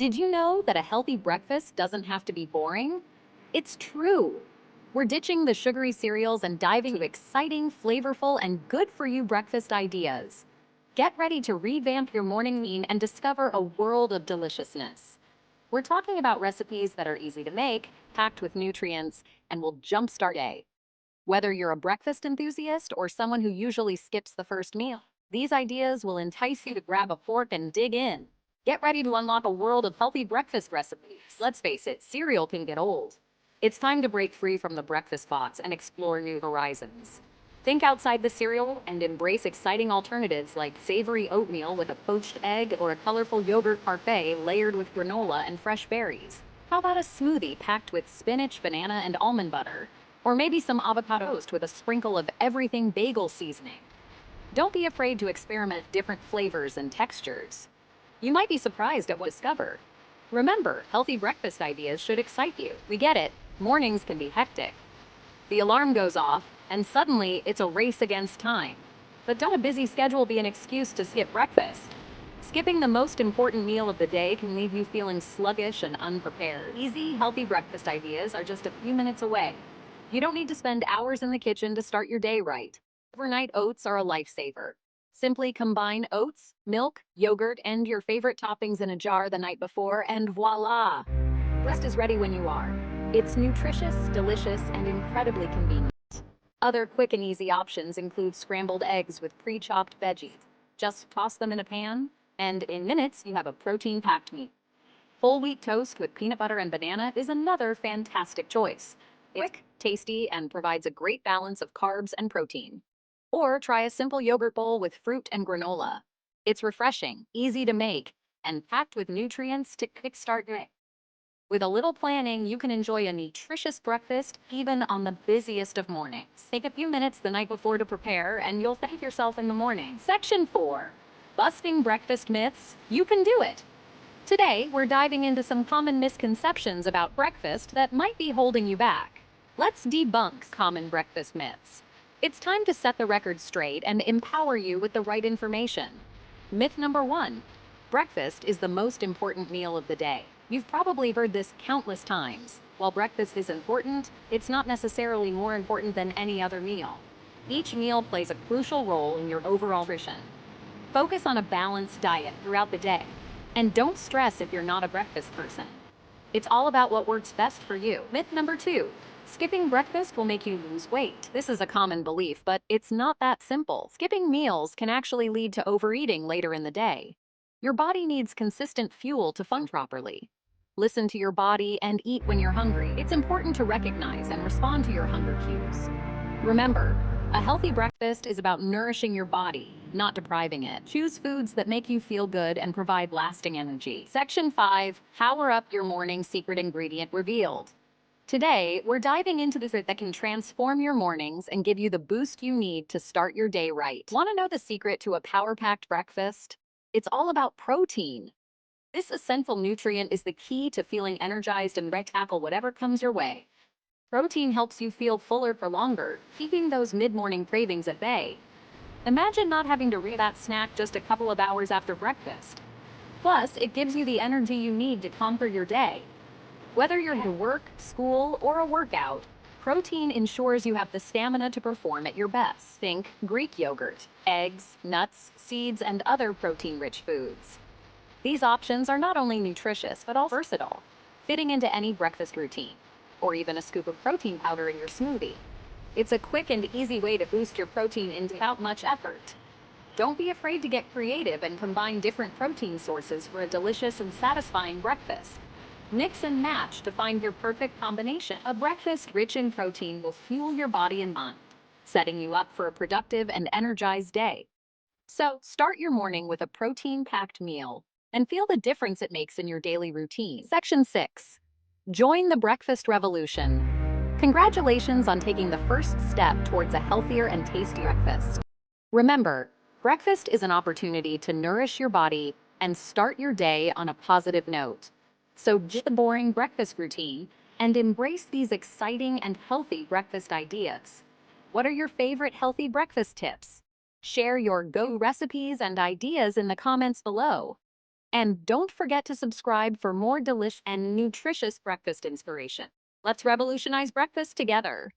Did you know that a healthy breakfast doesn't have to be boring? It's true. We're ditching the sugary cereals and diving into exciting, flavorful, and good for you breakfast ideas. Get ready to revamp your morning meal and discover a world of deliciousness. We're talking about recipes that are easy to make, packed with nutrients, and will jumpstart your day. Whether you're a breakfast enthusiast or someone who usually skips the first meal, these ideas will entice you to grab a fork and dig in. Get ready to unlock a world of healthy breakfast recipes. Let's face it, cereal can get old. It's time to break free from the breakfast box and explore new horizons. Think outside the cereal and embrace exciting alternatives like savory oatmeal with a poached egg or a colorful yogurt parfait layered with granola and fresh berries. How about a smoothie packed with spinach, banana, and almond butter? Or maybe some avocado toast with a sprinkle of everything bagel seasoning. Don't be afraid to experiment with different flavors and textures. You might be surprised at what you discover. Remember, healthy breakfast ideas should excite you. We get it, mornings can be hectic. The alarm goes off, and suddenly it's a race against time. But don't let a busy schedule be an excuse to skip breakfast. Skipping the most important meal of the day can leave you feeling sluggish and unprepared. Easy, healthy breakfast ideas are just a few minutes away. You don't need to spend hours in the kitchen to start your day right. Overnight oats are a lifesaver. Simply combine oats, milk, yogurt, and your favorite toppings in a jar the night before, and voila! Breakfast is ready when you are. It's nutritious, delicious, and incredibly convenient. Other quick and easy options include scrambled eggs with pre-chopped veggies. Just toss them in a pan, and in minutes you have a protein-packed meal. Whole wheat toast with peanut butter and banana is another fantastic choice. It's quick, tasty, and provides a great balance of carbs and protein. Or try a simple yogurt bowl with fruit and granola. It's refreshing, easy to make, and packed with nutrients to kickstart your day. With a little planning, you can enjoy a nutritious breakfast even on the busiest of mornings. Take a few minutes the night before to prepare, and you'll thank yourself in the morning. Section 4. Busting breakfast myths. You can do it. Today, we're diving into some common misconceptions about breakfast that might be holding you back. Let's debunk common breakfast myths. It's time to set the record straight and empower you with the right information. Myth number 1. Breakfast is the most important meal of the day. You've probably heard this countless times. While breakfast is important, it's not necessarily more important than any other meal. Each meal plays a crucial role in your overall nutrition. Focus on a balanced diet throughout the day. And don't stress if you're not a breakfast person. It's all about what works best for you. Myth number 2. Skipping breakfast will make you lose weight. This is a common belief, but it's not that simple. Skipping meals can actually lead to overeating later in the day. Your body needs consistent fuel to function properly. Listen to your body and eat when you're hungry. It's important to recognize and respond to your hunger cues. Remember, a healthy breakfast is about nourishing your body, not depriving it. Choose foods that make you feel good and provide lasting energy. Section 5. Power up your morning secret ingredient revealed. Today, we're diving into the secret that can transform your mornings and give you the boost you need to start your day right. Want to know the secret to a power-packed breakfast? It's all about protein. This essential nutrient is the key to feeling energized and ready to tackle whatever comes your way. Protein helps you feel fuller for longer, keeping those mid-morning cravings at bay. Imagine not having to reach that snack just a couple of hours after breakfast. Plus, it gives you the energy you need to conquer your day. Whether you're at work, school, or a workout, protein ensures you have the stamina to perform at your best. Think Greek yogurt, eggs, nuts, seeds, and other protein-rich foods. These options are not only nutritious, but also versatile, fitting into any breakfast routine, or even a scoop of protein powder in your smoothie. It's a quick and easy way to boost your protein intake without much effort. Don't be afraid to get creative and combine different protein sources for a delicious and satisfying breakfast. Mix and match to find your perfect combination. A breakfast rich in protein will fuel your body and mind, setting you up for a productive and energized day. So, start your morning with a protein-packed meal and feel the difference it makes in your daily routine. Section 6. Join the breakfast revolution. Congratulations on taking the first step towards a healthier and tastier breakfast. Remember, breakfast is an opportunity to nourish your body and start your day on a positive note. So ditch the boring breakfast routine and embrace these exciting and healthy breakfast ideas. What are your favorite healthy breakfast tips? Share your go recipes and ideas in the comments below. And don't forget to subscribe for more delicious and nutritious breakfast inspiration. Let's revolutionize breakfast together.